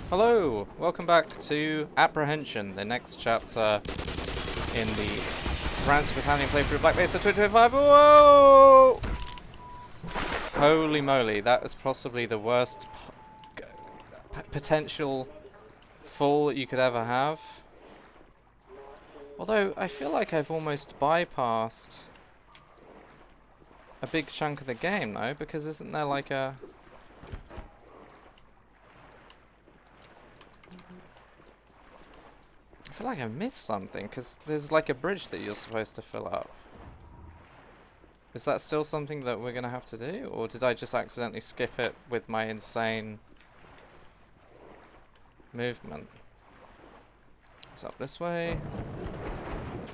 Hello, welcome back to Apprehension, the next chapter in the Ransom Battalion playthrough of Black Mesa 2025. Whoa! Holy moly, that is possibly the worst potential fall that you could ever have. Although, I feel like I've almost bypassed a big chunk of the game, though, because isn't there like a... I feel like I missed something, because there's like a bridge that you're supposed to fill up. Is that still something that we're going to have to do? Or did I just accidentally skip it with my insane movement? It's up this way.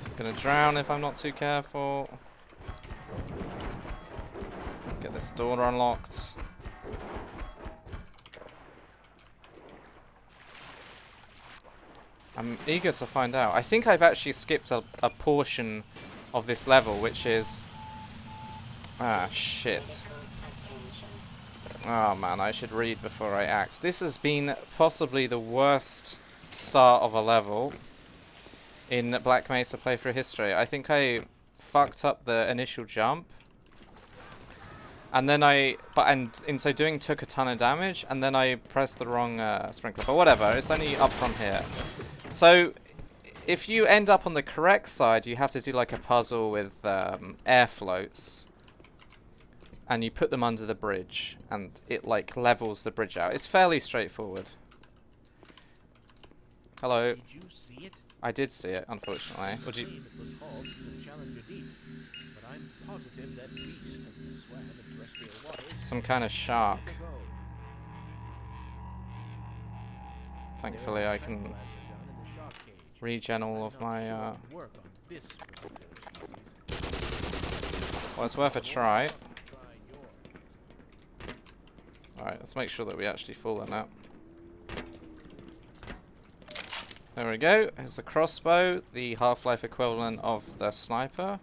I'm going to drown if I'm not too careful. Get this door unlocked. I'm eager to find out. I think I've actually skipped a portion of this level, which is... Ah, shit. Oh man, I should read before I act. This has been possibly the worst start of a level in Black Mesa playthrough history. I think I fucked up the initial jump. And then and in so doing took a ton of damage, and then I pressed the wrong sprinkler. But whatever, it's only up from here. So, if you end up on the correct side, you have to do like a puzzle with air floats. And you put them under the bridge, and it like levels the bridge out. It's fairly straightforward. Hello. Did you see it? I did see it, unfortunately. Would you... It was hauled to the Challenger Deep, but I'm positive that beast has swam in terrestrial waters. Some kind of shark. Thankfully, I can regen all of my... Well, it's worth a try. Alright, let's make sure that we actually fall in that. There we go. Here's the crossbow, the half-life equivalent of the sniper.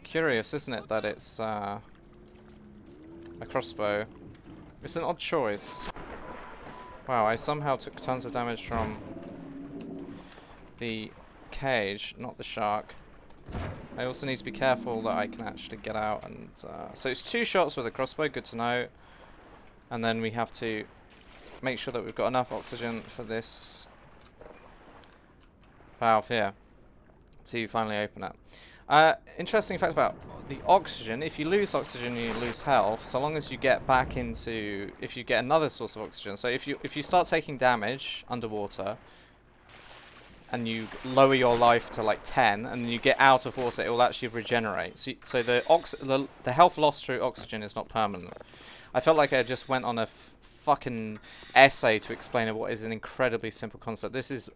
Curious, isn't it, that it's a crossbow. It's an odd choice. Wow, I somehow took tons of damage from the cage, not the shark. I also need to be careful that I can actually get out, and so it's 2 shots with a crossbow, good to know. And then we have to make sure that we've got enough oxygen for this valve here to finally open it. Interesting fact about the oxygen: if you lose oxygen, you lose health. So long as you get back into, if you get another source of oxygen. So if you start taking damage underwater, and you lower your life to like 10, and then you get out of water, it will actually regenerate. So the health loss through oxygen is not permanent. I felt like I just went on a fucking essay to explain what is an incredibly simple concept. This is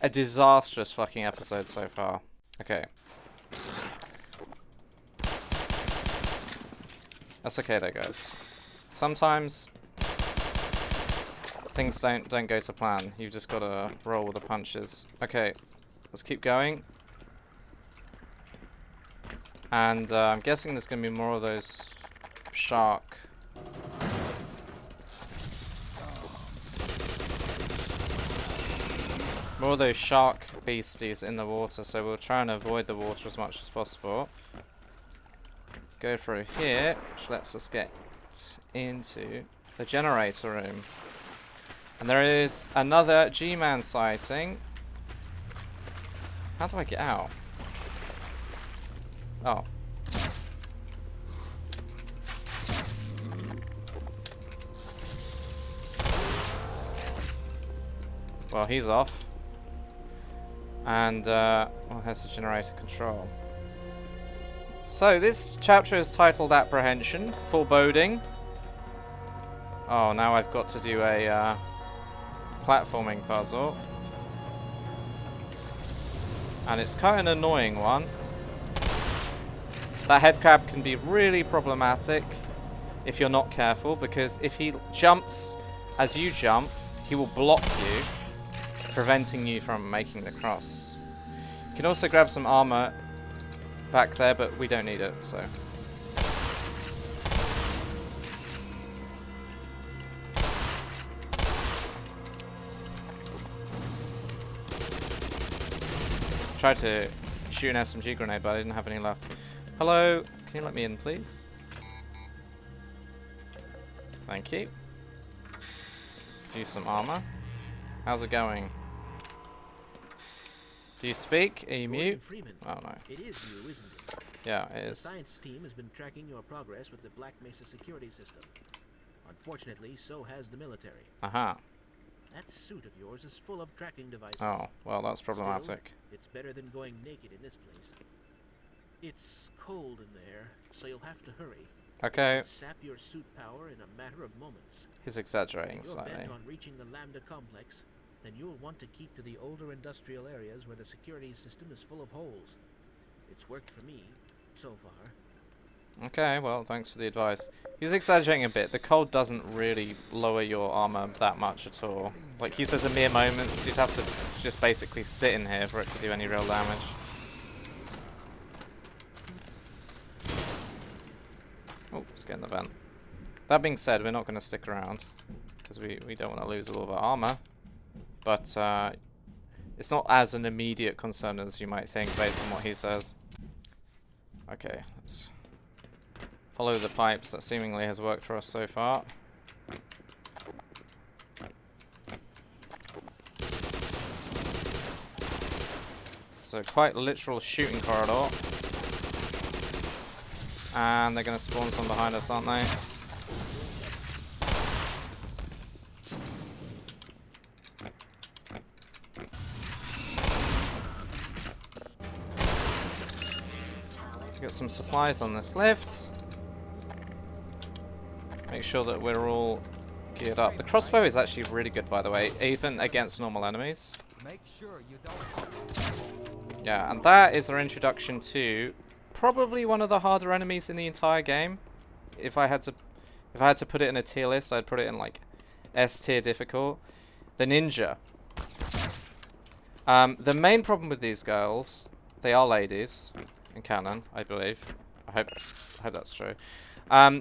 a disastrous fucking episode so far. Okay. That's okay though, guys. Sometimes things don't go to plan. You've just got to roll with the punches. Okay, let's keep going. And I'm guessing there's going to be more of those shark. More of those shark beasties in the water, so we'll try and avoid the water as much as possible. Go through here, which lets us get into the generator room. And there is another G-Man sighting. How do I get out? Oh. Well, he's off. And, well, here's the generator control. So, this chapter is titled Apprehension, Foreboding. Oh, now I've got to do a, platforming puzzle, and it's kind of an annoying one. That head crab can be really problematic if you're not careful, because if he jumps as you jump, he will block you, preventing you from making the cross. You can also grab some armor back there, but we don't need it, so. tried to shoot an SMG grenade, but I didn't have any left. Hello, can you let me in, please? Thank you. Use some armor. How's it going? Do you speak? Are you mute? Freeman, Oh no. it is you, isn't it? Yeah, it The is. science team has been tracking your progress with the Black Mesa security system. Unfortunately, so has the military. Aha. That suit of yours is full of tracking devices. Oh, well, that's problematic. Still, it's better than going naked in this place. It's cold in there, so you'll have to hurry. Okay. Sap your suit power in a matter of moments. He's exaggerating If you're slightly. bent on reaching the Lambda complex, then you'll want to keep to the older industrial areas where the security system is full of holes. It's worked for me, so far. Okay, well, thanks for the advice. He's exaggerating a bit. The cold doesn't really lower your armor that much at all. Like, he says a mere moments, you'd have to just basically sit in here for it to do any real damage. Oh, let's get in the vent. That being said, we're not going to stick around, because we don't want to lose all of our armor. But it's not as an immediate concern as you might think, based on what he says. Okay, let's follow the pipes. That seemingly has worked for us so far. So quite literal shooting corridor. And they're going to spawn some behind us, aren't they? Get some supplies on this lift. Make sure that we're all geared up. The crossbow is actually really good, by the way, even against normal enemies. Make sure you don't. Yeah, and that is our introduction to probably one of the harder enemies in the entire game. If I had to put it in a tier list, I'd put it in like S tier difficult. The ninja. The main problem with these girls, they are ladies in canon, I believe. I hope that's true.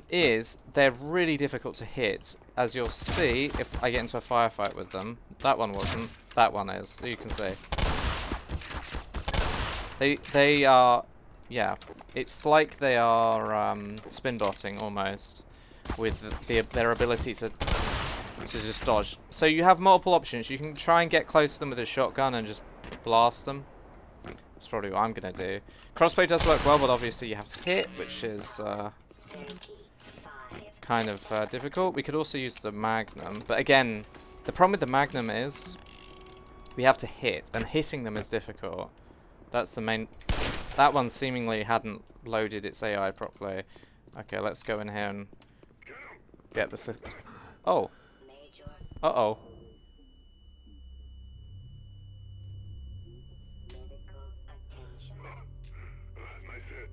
Is they're really difficult to hit, as you'll see if I get into a firefight with them. That one wasn't. That one is. So you can see. They are, yeah. It's like they are spin dotting almost, with their ability to just dodge. So you have multiple options. You can try and get close to them with a shotgun and just blast them. That's probably what I'm gonna do. Crossbow does work well, but obviously you have to hit, which is kind of difficult. We could also use the Magnum, but again, the problem with the Magnum is we have to hit, and hitting them is difficult. That's the main. That one seemingly hadn't loaded its AI properly. Okay, let's go in here and get this. Oh. Uh-oh. Nice hit.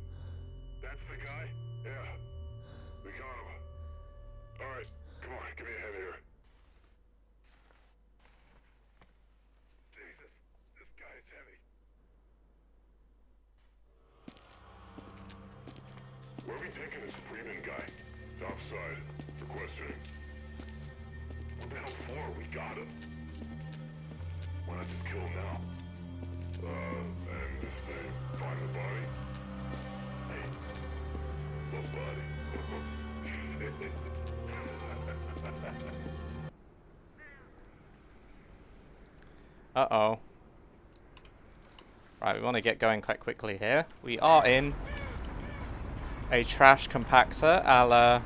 That's the guy? Yeah. We got him. Alright, come on, give me a hand here. Jesus, this guy is heavy. Where are we taking this Freeman guy? It's outside. For questioning. What the hell for? We got him. Why not just kill him now? And if they find the body? Hey, what body? Uh-oh. Right, we want to get going quite quickly here. We are in a trash compactor a la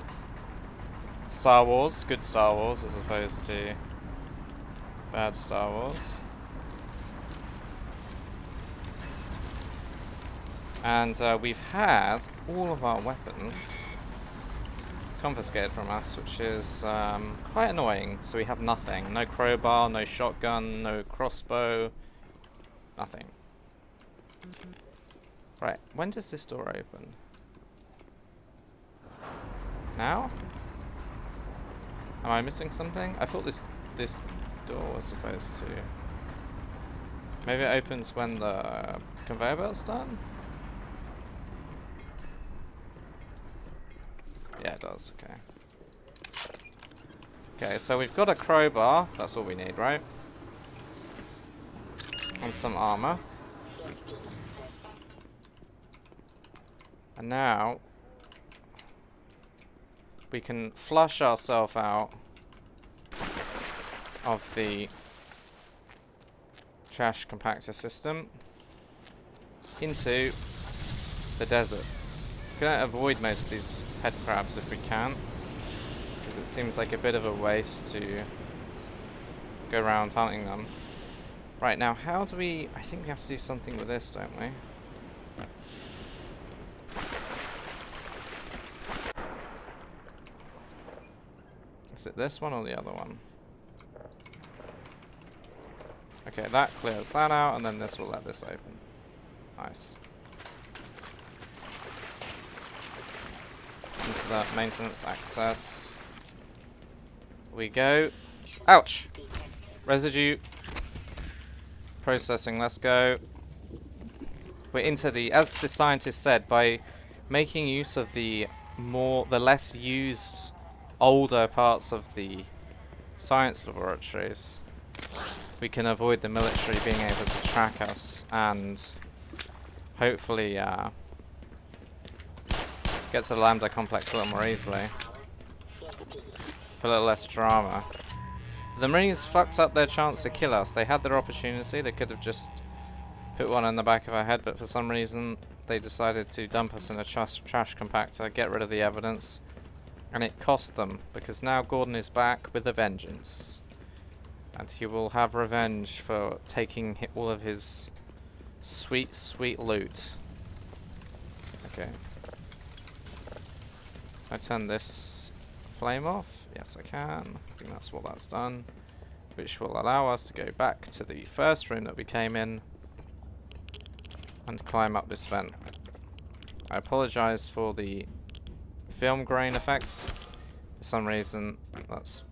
Star Wars. Good Star Wars as opposed to bad Star Wars. And we've had all of our weapons confiscated from us, which is quite annoying. So we have nothing. No crowbar, no shotgun, no crossbow, nothing. Right, when does this door open? Now? Am I missing something? I thought this door was supposed to... Maybe it opens when the conveyor belt's done? Yeah, it does, okay. Okay, so we've got a crowbar. That's all we need, right? And some armor. And now we can flush ourselves out of the trash compactor system into the desert. We're going to avoid most of these head crabs if we can, because it seems like a bit of a waste to go around hunting them. Right, now how do we... I think we have to do something with this, don't we? Is it this one or the other one? Okay, that clears that out, and then this will let this open. Nice. Into that maintenance access we go. Ouch! Residue. Processing, let's go. We're into the, as the scientist said, by making use of the less used, older parts of the science laboratories, we can avoid the military being able to track us and hopefully get to the Lambda complex a little more easily. A little less drama. The Marines fucked up their chance to kill us. They had their opportunity. They could have just put one in the back of our head, but for some reason they decided to dump us in a trash compactor, get rid of the evidence, and it cost them, because now Gordon is back with a vengeance. And he will have revenge for taking all of his sweet, sweet loot. Okay. I turn this flame off? Yes, I can. I think that's what that's done. Which will allow us to go back to the first room that we came in and climb up this vent. I apologize for the film grain effects. For some reason, that's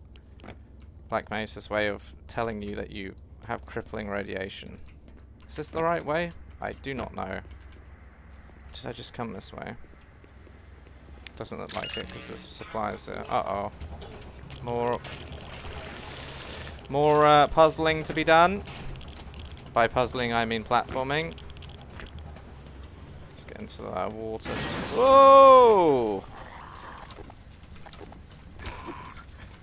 Black Mesa's way of telling you that you have crippling radiation. Is this the right way? I do not know. Did I just come this way? Doesn't look like it because there's supplies here. Uh-oh. More puzzling to be done. By puzzling, I mean platforming. Let's get into the water. Whoa!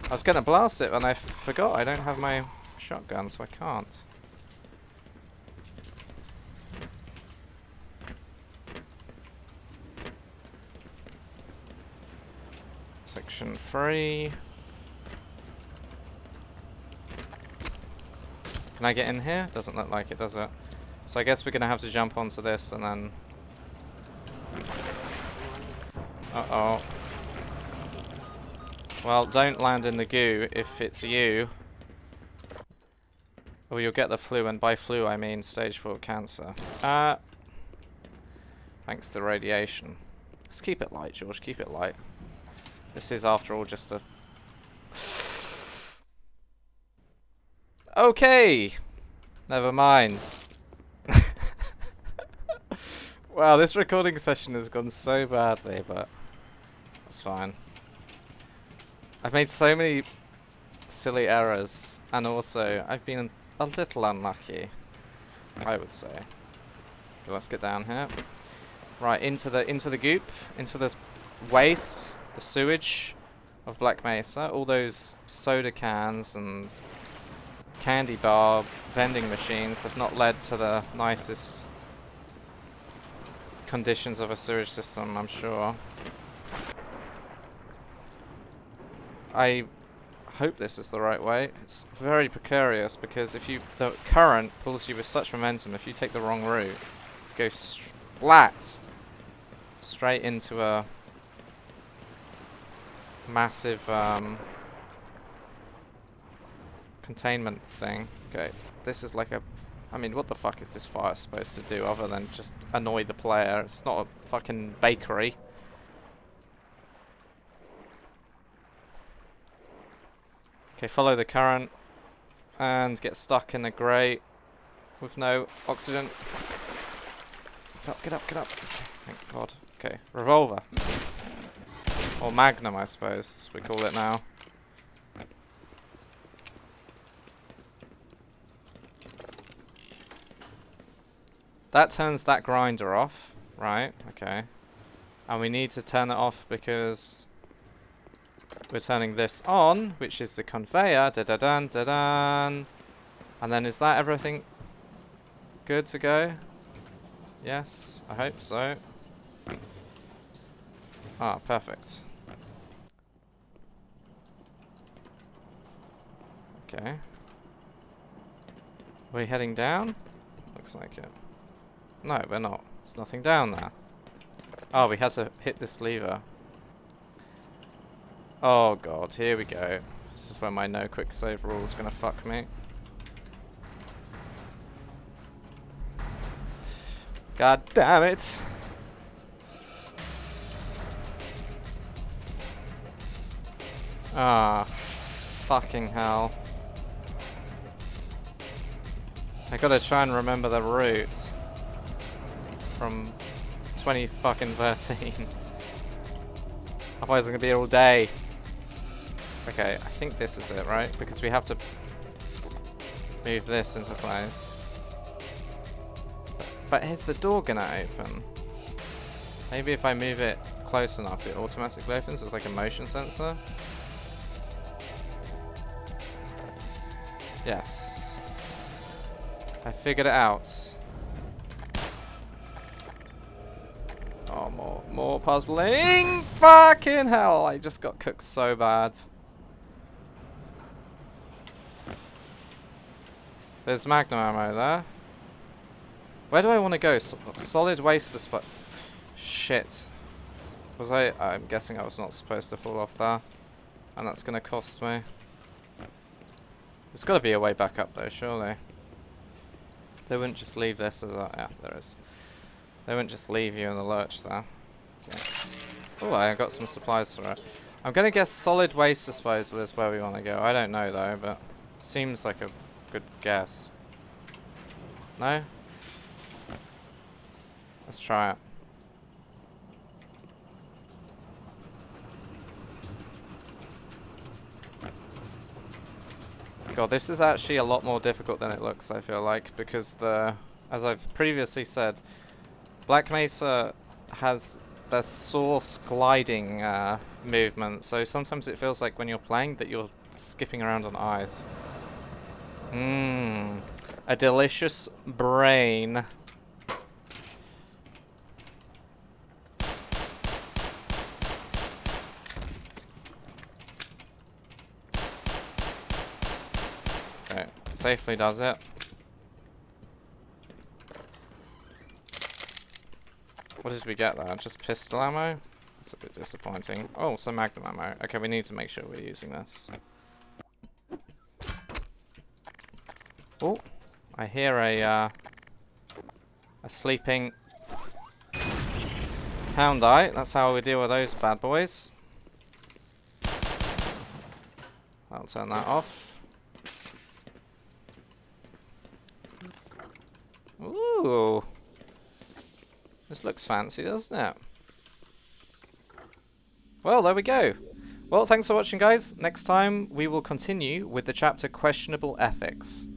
I was going to blast it and I forgot I don't have my shotgun, so I can't. Section 3. Can I get in here? Doesn't look like it, does it? So I guess we're going to have to jump onto this and then... Uh-oh. Well, don't land in the goo if it's you. Or you'll get the flu, and by flu I mean stage 4 cancer. Thanks to the radiation. Let's keep it light, George, keep it light. This is, after all, just a... Okay! Never mind. Wow, this recording session has gone so badly, but... That's fine. I've made so many silly errors, and also I've been a little unlucky, I would say. Okay, let's get down here. Right, into the goop, into this waste, the sewage of Black Mesa. All those soda cans and candy bar vending machines have not led to the nicest conditions of a sewage system, I'm sure. I hope this is the right way. It's very precarious because if the current pulls you with such momentum, if you take the wrong route, you go splat straight into a massive containment thing. Okay, this is like a... I mean, what the fuck is this fire supposed to do other than just annoy the player? It's not a fucking bakery. Okay, follow the current and get stuck in a grate with no oxygen. Get up, get up, get up. Thank God. Okay, revolver. Or magnum, I suppose we call it now. That turns that grinder off. Right, okay. And we need to turn it off because we're turning this on, which is the conveyor. Da-da-dun, da-dun. And then is that everything good to go? Yes, I hope so. Ah, perfect. Okay. Are we heading down? Looks like it. No, we're not. There's nothing down there. Oh, we had to hit this lever. Oh god, here we go. This is where my no quick save rule is gonna fuck me. God damn it! Ah, fucking hell. I gotta try and remember the route from 2013. Otherwise I'm gonna be here all day. Okay, I think this is it, right? Because we have to move this into place. But is the door gonna open? Maybe if I move it close enough it automatically opens. It's like a motion sensor. Yes. I figured it out. Oh, more puzzling! Fucking hell! I just got cooked so bad. There's magnum ammo there. Where do I want to go? Solid waste disposal. Shit. Was I? I'm guessing I was not supposed to fall off there. And that's gonna cost me. There's gotta be a way back up though, surely. They wouldn't just leave this as a... yeah, there is. They wouldn't just leave you in the lurch there. Okay. Oh, I got some supplies for it. I'm gonna guess solid waste disposal is where we want to go. I don't know though, but seems like a good guess. No? Let's try it. God, this is actually a lot more difficult than it looks, I feel like, because as I've previously said, Black Mesa has the source gliding movement, so sometimes it feels like when you're playing that you're skipping around on ice. Mmm, a delicious brain. Okay, safely does it. What did we get there? Just pistol ammo? That's a bit disappointing. Oh, some magnum ammo. Okay, we need to make sure we're using this. Oh, I hear a sleeping houndite. That's how we deal with those bad boys. I'll turn that off. Ooh. This looks fancy, doesn't it? Well, there we go. Well, thanks for watching, guys. Next time, we will continue with the chapter Questionable Ethics.